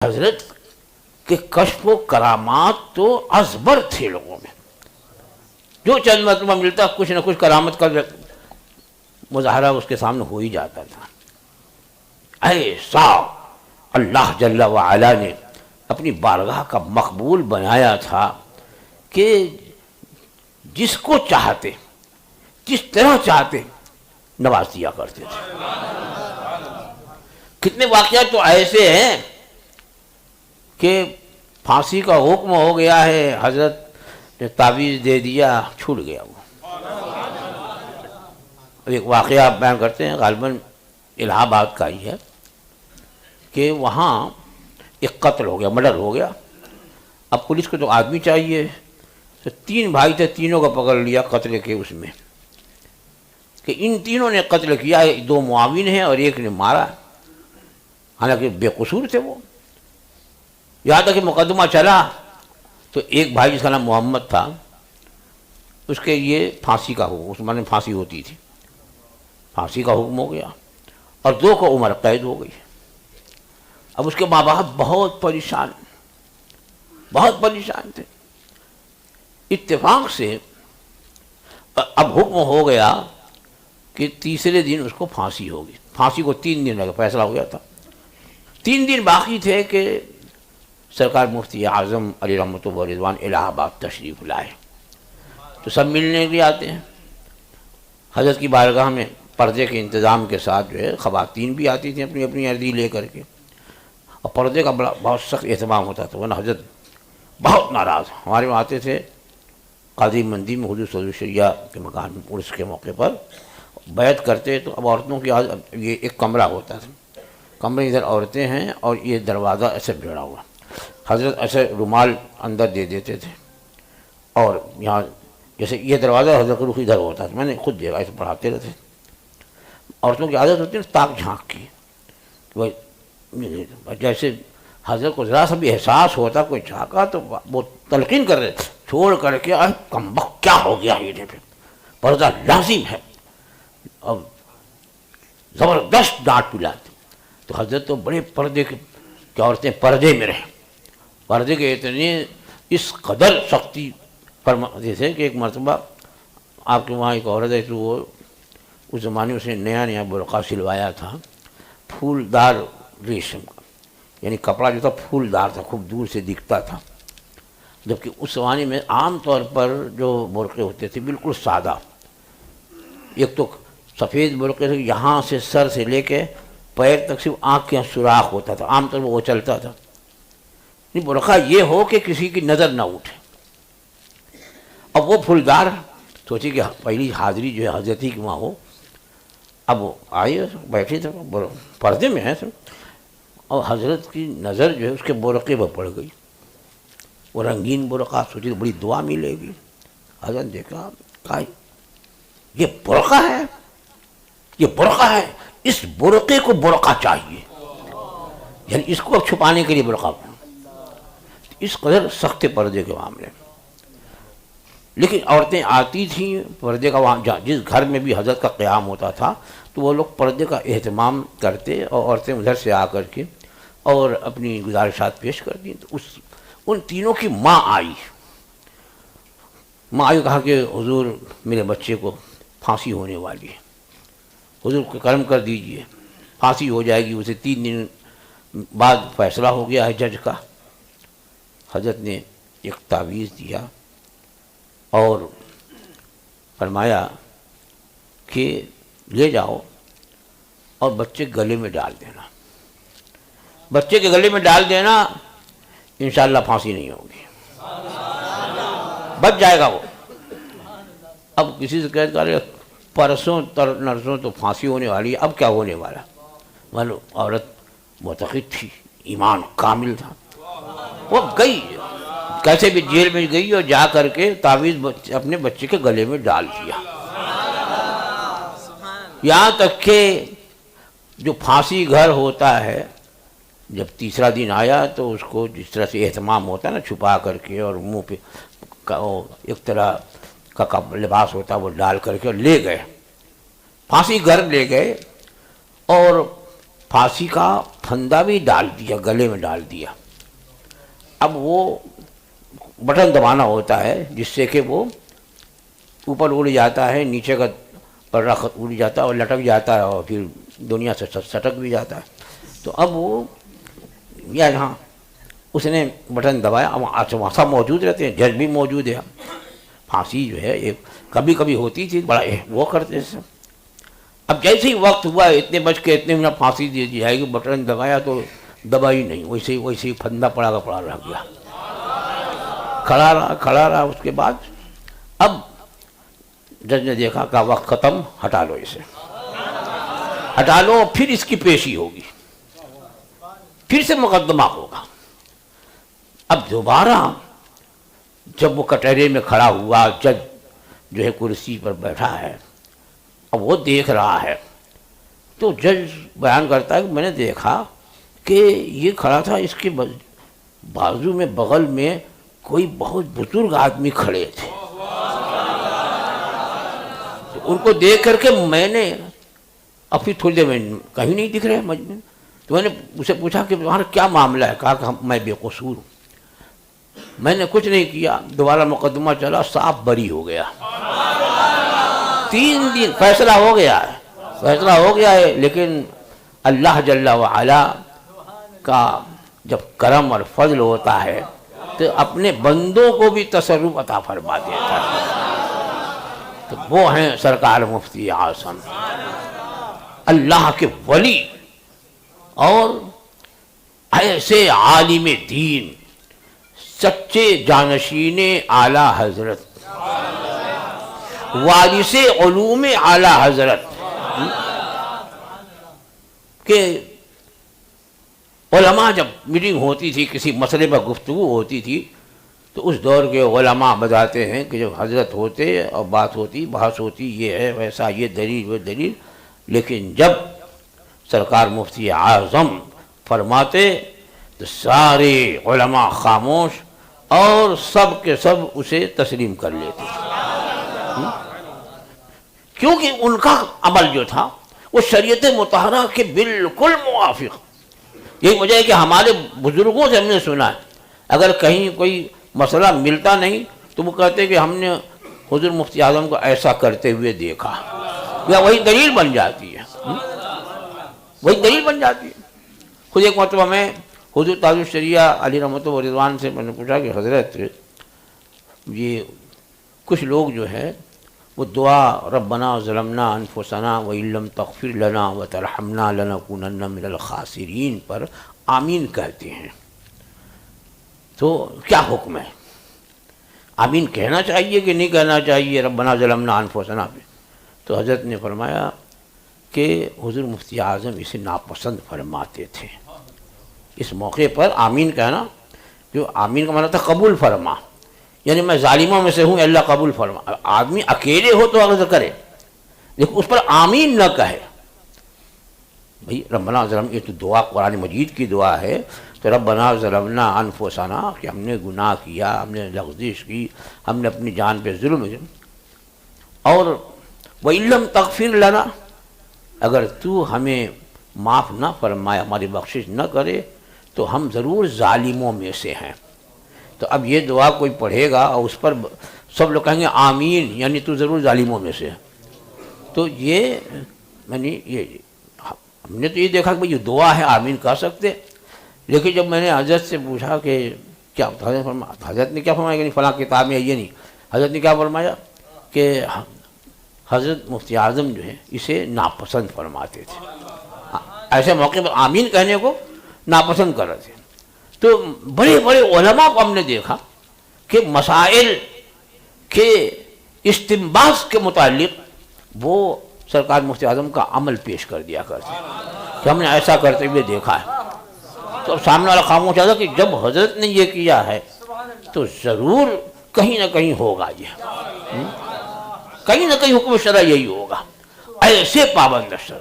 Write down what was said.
حضرت کے کشف و کرامات تو ازبر تھے لوگوں میں، جو چند مرتبہ ملتا کچھ نہ کچھ کرامت کا مظاہرہ اس کے سامنے ہو ہی جاتا تھا۔ ایسا اللہ جل وعلا نے اپنی بارگاہ کا مقبول بنایا تھا کہ جس کو چاہتے جس طرح چاہتے نواز دیا کرتے تھے۔ کتنے واقعات تو ایسے ہیں کہ پھانسی کا حکم ہو گیا ہے، حضرت نے تعویذ دے دیا، چھوٹ گیا وہ۔ ایک واقعہ آپ بیان کرتے ہیں، غالباً الہ آباد کا ہی ہے، کہ وہاں ایک قتل ہو گیا، مرڈر ہو گیا۔ اب پولیس کو تو آدمی چاہیے، تو 3 بھائی تھے، تینوں کو پکڑ لیا قتل کے اس میں، کہ ان تینوں نے قتل کیا، 2 معاون ہیں اور ایک نے مارا، حالانکہ بے قصور تھے وہ۔ یہاں تک کہ مقدمہ چلا تو ایک بھائی جس کا نام محمد تھا، اس کے یہ پھانسی کا حکم، اس میں پھانسی ہوتی تھی، پھانسی کا حکم ہو گیا، اور 2 کو عمر قید ہو گئی۔ اب اس کے ماں باپ بہت پریشان تھے۔ اتفاق سے اب حکم ہو گیا کہ تیسرے دن اس کو پھانسی ہوگی۔ پھانسی کو 3 دن لگا، فیصلہ ہو گیا تھا، 3 دن باقی تھے کہ سرکار مفتی اعظم علی رحمۃ اللہ رضوان الہ آباد تشریف لائے، تو سب ملنے کے لیے آتے ہیں۔ حضرت کی بارگاہ میں پردے کے انتظام کے ساتھ جو ہے خواتین بھی آتی تھیں اپنی اپنی عرضی لے کر کے، اور پردے کا بہت سخت اہتمام ہوتا تھا، ورنہ حضرت بہت ناراض۔ ہمارے وہاں آتے تھے قاضی مندی میں حضور صلی اللہ علیہ وسلم کے مکان میں، عرس کے موقع پر بیعت کرتے، تو اب عورتوں کی یہ ایک کمرہ ہوتا تھا، کمرے ادھر عورتیں ہیں اور یہ دروازہ ایسے بھیڑا ہوا، حضرت ایسے رومال اندر دے دیتے تھے، اور یہاں جیسے یہ دروازہ حضرت کا رخ ادھر ہوتا تھا، میں نے خود دیکھا، ایسے پڑھاتے رہتے۔ عورتوں کی عادت ہوتی ہے تاک جھانک کی، جیسے حضرت کو ذرا سا بھی احساس ہوتا کوئی جھانکا تو وہ تلقین کر رہے، چھوڑ کر کے کمبخت کیا ہو گیا، یہ پہ پردہ لازم ہے، اور زبردست ڈانٹ پلاتے۔ تو حضرت تو بڑے پردے کے، کہ عورتیں پردے میں رہیں، پردے کے اتنے اس قدر سختی فرماتے تھے کہ ایک مرتبہ آپ کے وہاں ایک عورت ہے، تو وہ اس زمانے میں اس نے نیا برقع سلوایا تھا، پھولدار ریشم کا، یعنی کپڑا جو تھا پھولدار تھا، خوب دور سے دکھتا تھا، جبکہ اس زمانے میں عام طور پر جو برقعے ہوتے تھے بالکل سادہ، ایک تو سفید برقعے تھے، یہاں سے سر سے لے کے پیر تک صرف آنکھ کے سوراخ ہوتا تھا، عام طور پر وہ چلتا تھا، برقعہ یہ ہو کہ کسی کی نظر نہ اٹھے۔ اب وہ پھولدار، سوچی کہ پہلی حاضری جو ہے حضرت ہی کی وہاں ہو، اب وہ آئے بیٹھے تھے، پردے میں ہیں سب، اور حضرت کی نظر جو ہے اس کے برقعے پر پڑ گئی، وہ رنگین برقع، سوچی بڑی دعا ملے گی۔ حضرت نے دیکھا، کہا یہ برقع ہے، یہ برقع ہے، اس برقعے کو برقع چاہیے، یعنی اس کو اب چھپانے کے لیے برقع، اس قدر سخت پردے کے معاملے میں۔ لیکن عورتیں آتی تھیں پردے کا، وہاں جس گھر میں بھی حضرت کا قیام ہوتا تھا تو وہ لوگ پردے کا اہتمام کرتے، اور عورتیں ادھر سے آ کر کے اور اپنی گزارشات پیش کرتی۔ تو ان تینوں کی ماں آئی، کہا کہ حضور میرے بچے کو پھانسی ہونے والی ہے، حضور کو کرم کر دیجئے، پھانسی ہو جائے گی اسے، 3 دن بعد فیصلہ ہو گیا ہے جج کا۔ حضرت نے ایک تعویذ دیا اور فرمایا کہ لے جاؤ اور بچے گلے میں ڈال دینا، بچے کے گلے میں ڈال دینا، انشاءاللہ پھانسی نہیں ہوگی، بچ جائے گا وہ۔ اب کسی سے کہتا ہے پرسوں نرسوں تو پھانسی ہونے والی ہے، اب کیا ہونے والا؟ معلوم عورت معتقد تھی، ایمان کامل تھا، وہ گئی کیسے بھی جیل میں گئی اور جا کر کے تعویذ اپنے بچے کے گلے میں ڈال دیا، یہاں تک کہ جو پھانسی گھر ہوتا ہے جب تیسرا دن آیا تو اس کو جس طرح سے اہتمام ہوتا ہے نا، چھپا کر کے اور منہ پہ ایک طرح کا لباس ہوتا ہے وہ ڈال کر کے لے گئے، پھانسی گھر لے گئے، اور پھانسی کا پھندا بھی ڈال دیا، گلے میں ڈال دیا۔ اب وہ بٹن دبانا ہوتا ہے جس سے کہ وہ اوپر اڑ جاتا ہے، نیچے کا پردہ اڑ جاتا ہے اور لٹک جاتا ہے اور پھر دنیا سے سٹک بھی جاتا ہے۔ تو اب وہ یہاں اس نے بٹن دبایا، اب سب موجود رہتے ہیں، جج بھی موجود ہے۔ پھانسی جو ہے ایک کبھی کبھی ہوتی تھی، بڑا وہ کرتے تھے۔ اب جیسے ہی وقت ہوا اتنے بج کے اتنے منٹ پھانسی دے دی جائے گی، بٹن دبایا تو دبا ہی نہیں، ویسے ہی پھندا پڑا کا پڑا رہ گیا، کھڑا رہا۔ اس کے بعد اب جج نے دیکھا کہ وقت ختم، ہٹا لو اسے، ہٹا لو، پھر اس کی پیشی ہوگی، پھر سے مقدمہ ہوگا۔ اب دوبارہ جب وہ کٹہرے میں کھڑا ہوا، جج جو ہے کرسی پر بیٹھا ہے، اب وہ دیکھ رہا ہے، تو جج بیان کرتا ہے کہ میں نے دیکھا کہ یہ کھڑا تھا، اس کے بازو میں بغل میں کوئی بہت بزرگ آدمی کھڑے تھے، تو ان کو دیکھ کر کے میں نے اب پھر تھوڑی دیر میں کہیں نہیں دکھ رہے مجمع، تو میں نے اسے پوچھا کہ تمہارا کیا معاملہ ہے؟ کہا کہ میں بے قصور ہوں، میں نے کچھ نہیں کیا۔ دوبارہ مقدمہ چلا، صاف بری ہو گیا، 3 دن فیصلہ ہو گیا ہے، لیکن اللہ جل وعلا کا جب کرم اور فضل ہوتا ہے تو اپنے بندوں کو بھی تصرف عطا فرما دیتا ہے۔ تو وہ ہیں سرکار مفتی اعظم، اللہ کے ولی اور ایسے عالم دین، سچے جانشین اعلی حضرت، وارث علوم اعلی حضرت، کہ علماء جب میٹنگ ہوتی تھی، کسی مسئلے پر گفتگو ہوتی تھی، تو اس دور کے علماء بتاتے ہیں کہ جب حضرت ہوتے اور بات ہوتی، بحث ہوتی، یہ ہے ویسا، یہ دلیل وہ دلیل، لیکن جب سرکار مفتی اعظم فرماتے تو سارے علماء خاموش اور سب کے سب اسے تسلیم کر لیتے، کیونکہ ان کا عمل جو تھا وہ شریعت مطہرہ کے بالکل موافق۔ یہی وجہ ہے کہ ہمارے بزرگوں سے ہم نے سنا ہے، اگر کہیں کوئی مسئلہ ملتا نہیں تو وہ کہتے کہ ہم نے حضور مفتی اعظم کو ایسا کرتے ہوئے دیکھا، یا وہی دلیل بن جاتی ہے، خود ایک مرتبہ میں حضور تاج الشریعہ علی رحمۃ و رضوان سے میں نے پوچھا کہ حضرت یہ کچھ لوگ جو ہے وہ دعا ربنا ظلمنا انفسنا وان لم تغفر لنا وترحمنا لنکونن من الخاسرین پر آمین کہتے ہیں، تو کیا حکم ہے؟ آمین کہنا چاہیے کہ نہیں کہنا چاہیے ربنا ظلمنا انفسنا پہ؟ تو حضرت نے فرمایا کہ حضور مفتی اعظم اسے ناپسند فرماتے تھے، اس موقع پر آمین کہنا، جو آمین کا معنی تھا قبول فرما، یعنی میں ظالموں میں سے ہوں، اللہ قبول فرما۔ آدمی اکیلے ہو تو اگر کرے، لیکن اس پر آمین نہ کہے۔ بھئی ربنا ظلم، یہ تو دعا قرآن مجید کی دعا ہے، تو ربنا ظلمنا انفسنا، کہ ہم نے گناہ کیا، ہم نے لغزش کی، ہم نے اپنی جان پہ ظلم، اور وَإِن لَّمْ تَغْفِرْ لَنَا، اگر تو ہمیں معاف نہ فرمائے، ہماری بخشش نہ کرے تو ہم ضرور ظالموں میں سے ہیں۔ تو اب یہ دعا کوئی پڑھے گا اور اس پر سب لوگ کہیں گے آمین، یعنی تو ضرور ظالموں میں سے ہے۔ تو یہ ہم نے تو یہ دیکھا کہ یہ دعا ہے، آمین کہہ سکتے، لیکن جب میں نے حضرت سے پوچھا کہ کیا حضرت نے کیا فرمایا کہ فلاں کتاب میں یہ نہیں، حضرت نے کیا فرمایا کہ حضرت مفتی اعظم جو ہے اسے ناپسند فرماتے تھے، ایسے موقع پر آمین کہنے کو ناپسند کر رہے تھے۔ تو بڑے بڑے علماء کو ہم نے دیکھا کہ مسائل کے استنباط کے متعلق وہ سرکار مفتی اعظم کا عمل پیش کر دیا کرتے کہ ہم نے ایسا کرتے ہوئے دیکھا ہے۔ تو اب سامنے والا خاموش آتا کہ جب حضرت نے یہ کیا ہے تو ضرور کہیں نہ کہیں ہوگا، یہ کہیں نہ کہیں حکم شرع یہی ہوگا، ایسے پابند شرع۔